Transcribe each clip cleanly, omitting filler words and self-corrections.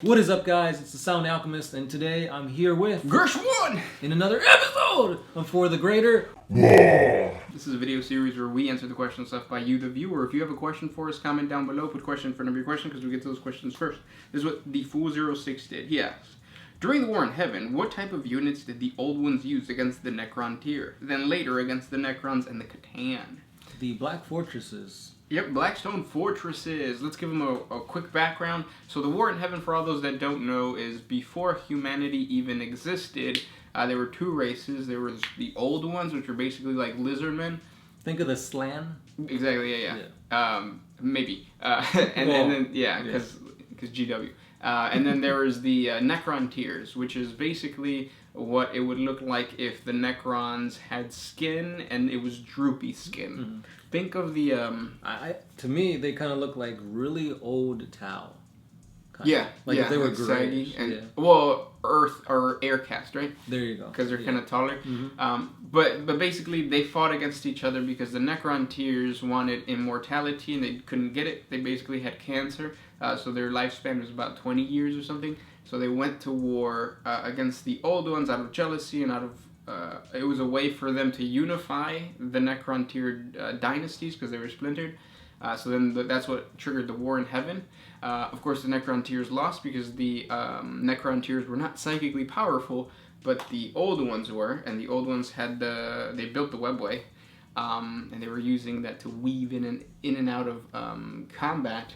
What is up, guys? It's the Sound Alchemist, and today I'm here with Gershwin in another episode of For the Greater. This is a video series where we answer the questions left by you, the viewer. If you have a question for us, comment down below. Put question in front of your question because we get to those questions first. This is what the Fool06 did. He asked, during the War in Heaven, what type of units did the Old Ones use against the Necron tier? Then later against the Necrons and the Catan? The Black Fortresses. Yep, Blackstone Fortresses. Let's give them a quick background. So the War in Heaven, for all those that don't know, is before humanity even existed. There were two races. There was the Old Ones, which were basically like lizardmen. Think of the Slan. Exactly, yeah. Maybe. And then, because GW. And then there was the Necron tiers, which is basically what it would look like if the Necrons had skin and it was droopy skin. Mm-hmm. Think of the... to me, they kind of look like really old Tau. Like if they were gray. Well, Earth or air cast, right? There you go. Because they're kind of taller. Mm-hmm. But basically, they fought against each other because the Necron tiers wanted immortality and they couldn't get it. They basically had cancer, so their lifespan was about 20 years or something. So they went to war against the Old Ones out of jealousy and out of... it was a way for them to unify the Necron tiered dynasties because they were splintered. So then that's what triggered the War in Heaven. Of course, the Necron tiers lost because the Necron tiers were not psychically powerful, but the Old Ones were, and the Old Ones had they built the webway, and they were using that to weave in and out of combat.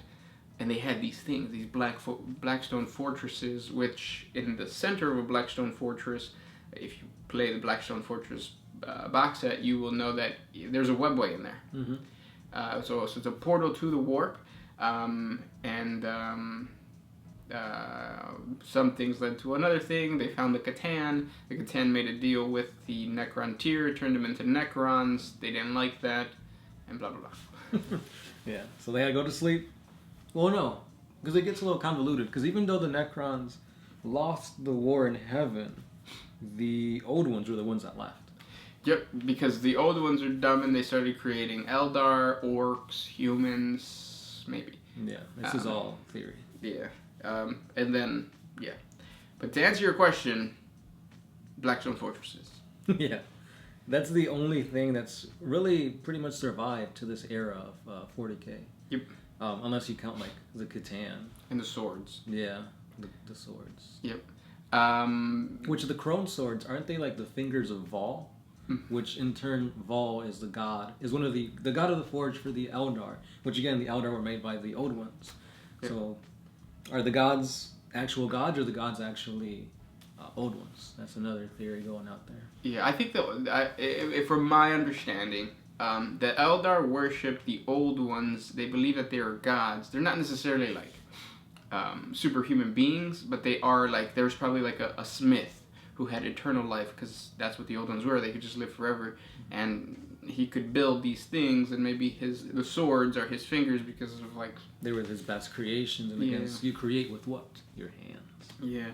And they had these things, these Blackstone Fortresses, which in the center of a Blackstone Fortress, if you play the Blackstone Fortress box set, you will know that there's a webway in there. Mm-hmm. So it's a portal to the warp, and some things led to another thing. They found the Catan. The Catan made a deal with the Necron tier, turned them into Necrons. They didn't like that, and blah, blah, blah. Yeah, so they had to go to sleep. Well, no, because it gets a little convoluted, because even though the Necrons lost the War in Heaven, the Old Ones were the ones that left. Yep, because the Old Ones are dumb and they started creating Eldar, orcs, humans, maybe. Yeah, this is all theory. Yeah, and then, yeah. But to answer your question, Blackstone Fortresses. Yeah, that's the only thing that's really pretty much survived to this era of 40K. Yep. Unless you count, like, the Catan. And the swords. Yeah, the swords. Yep. Which the Crone swords, aren't they like the fingers of Vol? Which in turn, Vol is one of the god of the forge for the Eldar. Which again, the Eldar were made by the Old Ones. Yep. So, are the gods actual gods, or the gods actually Old Ones? That's another theory going out there. Yeah, I think that, from my understanding, the Eldar worship the Old Ones. They believe that they are gods. They're not necessarily like superhuman beings, but they are like, there's probably like a smith who had eternal life, because that's what the Old Ones were. They could just live forever, and he could build these things, and maybe the swords are his fingers because of like... They were his best creations, and again, you create with what? Your hands. Yeah.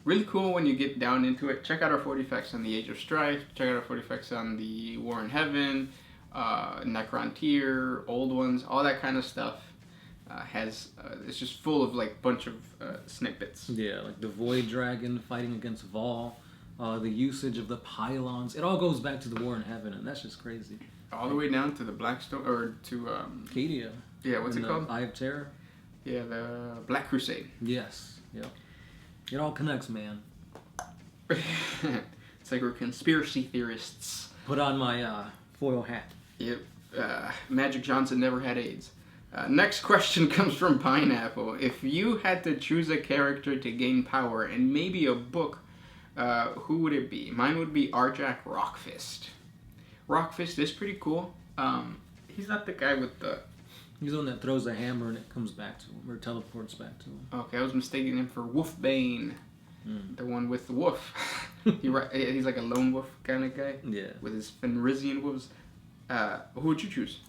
Really cool when you get down into it. Check out our 40 facts on the Age of Strife. Check out our 40 facts on the War in Heaven, Necron tier, Old Ones, all that kind of stuff. It's just full of like bunch of snippets. Yeah, like the Void Dragon fighting against Vol, the usage of the pylons. It all goes back to the War in Heaven, and that's just crazy. All the way down to the Blackstone, or to Cadia. Yeah, what's it called? Eye of Terror. Yeah, the Black Crusade. Yes. Yep. It all connects, man. It's like we're conspiracy theorists. Put on my foil hat. Yep. Magic Johnson never had AIDS. Next question comes from Pineapple. If you had to choose a character to gain power and maybe a book, who would it be? Mine would be Arjak Rockfist. Rockfist is pretty cool. He's not the guy with the... He's the one that throws a hammer and it comes back to him, or teleports back to him. Okay, I was mistaking him for Wolfbane. The one with the wolf. He's like a lone wolf kind of guy. Yeah. With his Fenrisian wolves. Who would you choose?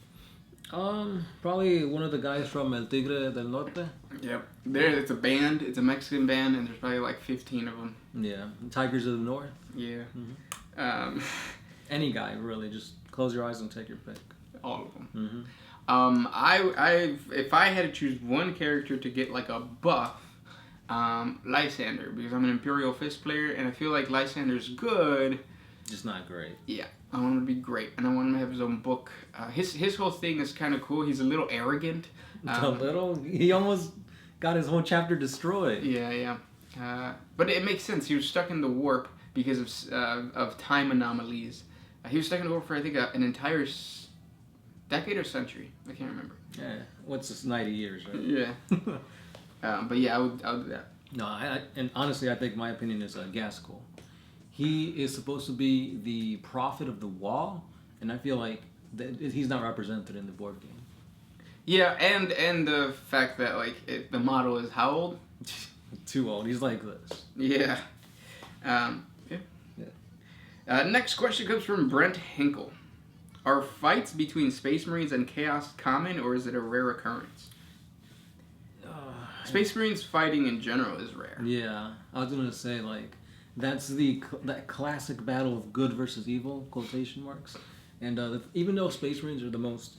Probably one of the guys from El Tigre del Norte. Yep. It's a band. It's a Mexican band, and there's probably like 15 of them. Yeah. Tigers of the North. Yeah. Mm-hmm. Any guy, really. Just close your eyes and take your pick. All of them. Mm-hmm. If I had to choose one character to get like a buff, Lysander, because I'm an Imperial Fist player, and I feel like Lysander's good. Just not great. Yeah, I want him to be great, and I want him to have his own book. His whole thing is kind of cool. He's a little arrogant. He almost got his whole chapter destroyed. Yeah. But it makes sense. He was stuck in the warp because of time anomalies. He was stuck in the warp for, I think, an entire decade or century. I can't remember. Yeah. What's this, 90 years, right? Yeah. But yeah, I would do that. No, and honestly, I think my opinion is Gaskell. He is supposed to be the prophet of the wall, and I feel like he's not represented in the board game. Yeah, and the fact that the model is how old? Too old. He's like this. Yeah. Next question comes from Brent Hinkle. Are fights between Space Marines and Chaos common, or is it a rare occurrence? Space Marines fighting in general is rare. Yeah, I was gonna say that's that classic battle of good versus evil, quotation marks, and even though Space Marines are the most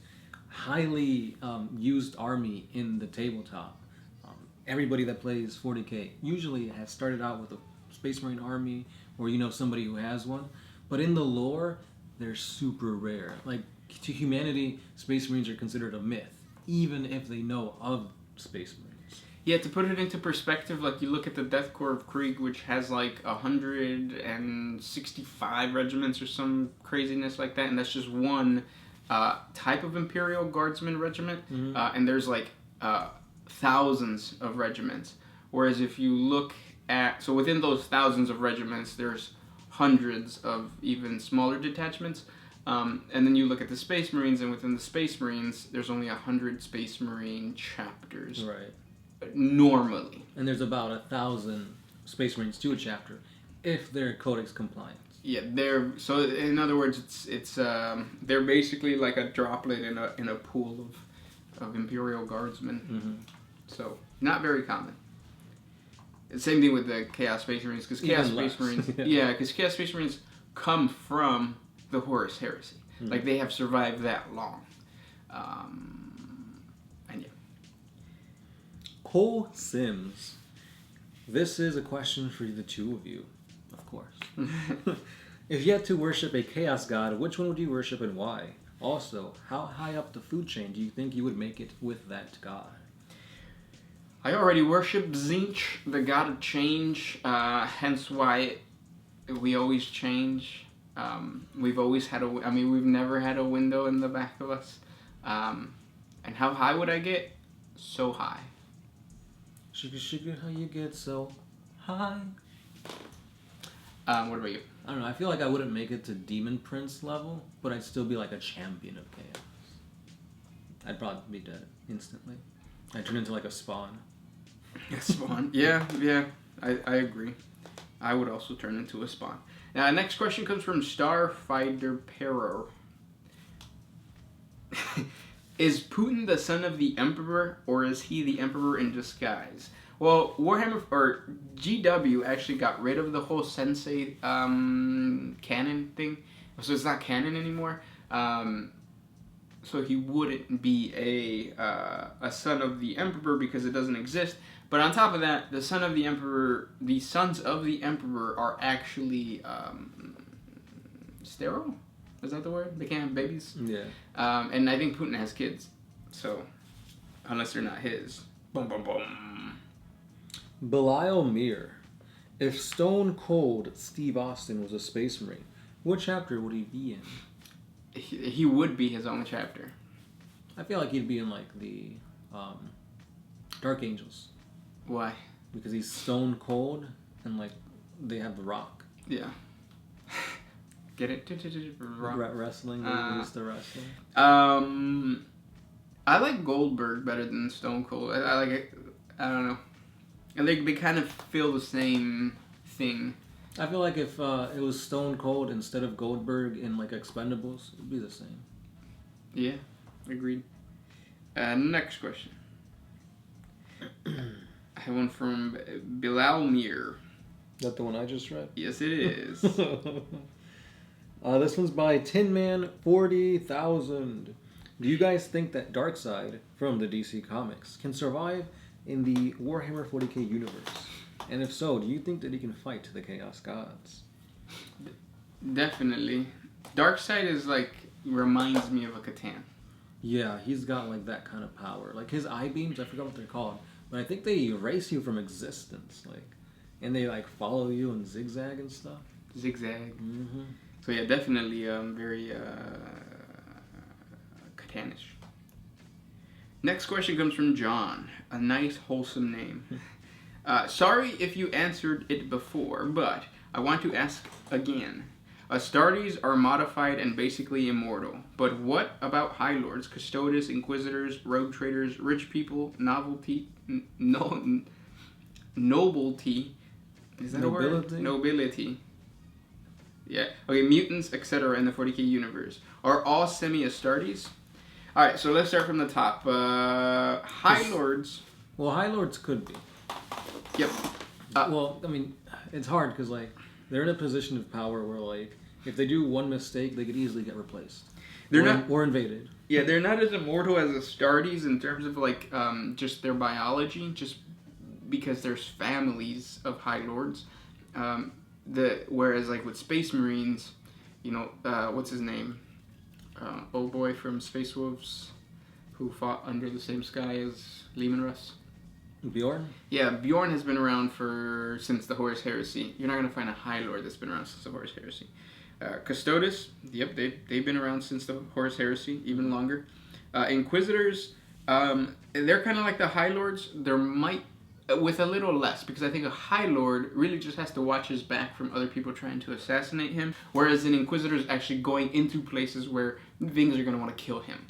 highly used army in the tabletop, everybody that plays 40K usually has started out with a Space Marine army, or somebody who has one, but in the lore, they're super rare. Like, to humanity, Space Marines are considered a myth, even if they know of Space Marines. Yeah, to put it into perspective, you look at the Death Corps of Krieg, which has 165 regiments or some craziness like that, and that's just one type of Imperial Guardsman regiment, and there's thousands of regiments. Whereas if you look at, so within those thousands of regiments, there's hundreds of even smaller detachments, and then you look at the Space Marines, and within the Space Marines, there's only 100 Space Marine chapters. Right. Normally. And there's about 1,000 Space Marines to a chapter, if they're Codex compliant. Yeah, so in other words, it's they're basically like a droplet in a pool of Imperial Guardsmen. Mm-hmm. So not very common. Same thing with the Chaos Space Marines, because Chaos Space Marines, because Chaos Space Marines come from the Horus Heresy. Mm-hmm. They have survived that long. And yeah. Cole Sims. This is a question for the two of you, of course. If you had to worship a chaos god, which one would you worship and why? Also, how high up the food chain do you think you would make it with that god? I already worship Tzeentch, the god of change, hence why we always change. We've always had we've never had a window in the back of us. And how high would I get? So high. Sugar, sugar, how you get so high? What about you? I don't know. I feel like I wouldn't make it to Demon Prince level, but I'd still be like a champion of chaos. I'd probably be dead instantly. I'd turn into a spawn. A spawn? Yeah. I agree. I would also turn into a spawn. Now, next question comes from Starfighter Perro. Is Putin the son of the Emperor, or is he the Emperor in disguise? Well, Warhammer, or GW, actually got rid of the whole Sensei canon thing. So it's not canon anymore. So he wouldn't be a son of the Emperor because it doesn't exist. But on top of that, the sons of the Emperor are actually sterile? Is that the word? They can't have babies? Yeah. And I think Putin has kids. So, unless they're not his. Boom, boom, boom. Belial Mir. If Stone Cold Steve Austin was a Space Marine, what chapter would he be in? He would be his own chapter. I feel like he'd be in the Dark Angels. Why? Because he's stone cold and they have the rock. Yeah. Get it? Wrestling. They used to wrestling. I like Goldberg better than Stone Cold. I like it. I don't know. And they kind of feel the same thing. I feel like if it was Stone Cold instead of Goldberg in Expendables, it'd be the same. Yeah, agreed. Next question. I have one from Bilal Mir. Is that the one I just read? Yes, it is. This one's by Tin Man 40,000. Do you guys think that Darkseid from the DC Comics can survive in the Warhammer 40K universe? And if so, do you think that he can fight the Chaos Gods? Definitely. Darkseid is like, reminds me of a Catan. Yeah, he's got like that kind of power. Like his eye beams, I forgot what they're called, but I think they erase you from existence. Like, and they like follow you and zigzag and stuff. Zigzag. Mm-hmm. So yeah, definitely very Catanish. Next question comes from John. A nice, wholesome name. Sorry if you answered it before, but I want to ask again. Astartes are modified and basically immortal, but what about High Lords, Custodes, Inquisitors, Rogue Traders, Rich People, Nobility? Is that Nobility? a word? Nobility. Yeah. Okay, mutants, etc. in the 40K universe. Are all semi-Astartes? Alright, so let's start from the top. High Lords. Well, High Lords could be. Yep. Well, I mean, it's hard because like they're in a position of power where like if they do one mistake, they could easily get replaced. Or invaded. Yeah, they're not as immortal as Astartes in terms of like just their biology, just because there's families of High Lords. Whereas like with Space Marines, you know, what's his name? Old boy from Space Wolves, who fought under the same sky as Leman Russ. Bjorn? Yeah, Bjorn has been around since the Horus Heresy. You're not going to find a High Lord that's been around since the Horus Heresy. Custodes, yep, they've been around since the Horus Heresy, even longer. Inquisitors, they're kind of like the High Lords. There might, with a little less, because I think a High Lord really just has to watch his back from other people trying to assassinate him, whereas an Inquisitor is actually going into places where things are going to want to kill him.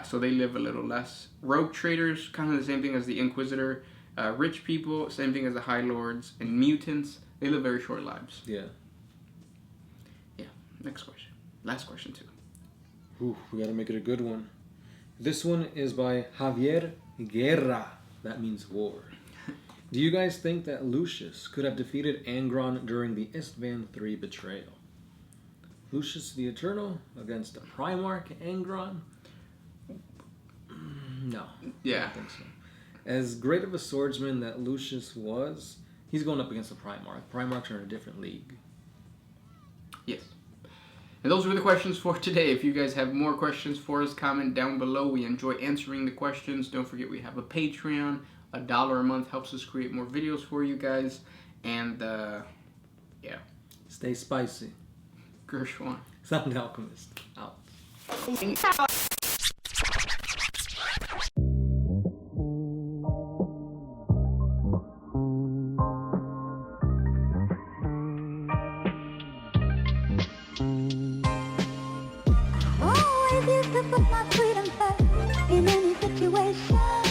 So they live a little less. Rogue Traders, kind of the same thing as the Inquisitor. Rich People, same thing as the High Lords. And Mutants, they live very short lives. Yeah. Yeah, next question. Last question, too. Ooh, we gotta make it a good one. This one is by Javier Guerra. That means war. Do you guys think that Lucius could have defeated Angron during the Istvan III betrayal? Lucius the Eternal against the Primarch Angron? No. Yeah. I don't think so. As great of a swordsman that Lucius was, he's going up against the Primarch. Primarchs are in a different league. Yes. And those were the questions for today. If you guys have more questions for us, comment down below. We enjoy answering the questions. Don't forget we have a Patreon. $1 a month helps us create more videos for you guys. And, yeah. Stay spicy. Gershwan. Sound Alchemist. Out. Always used to put my freedom first in any situation.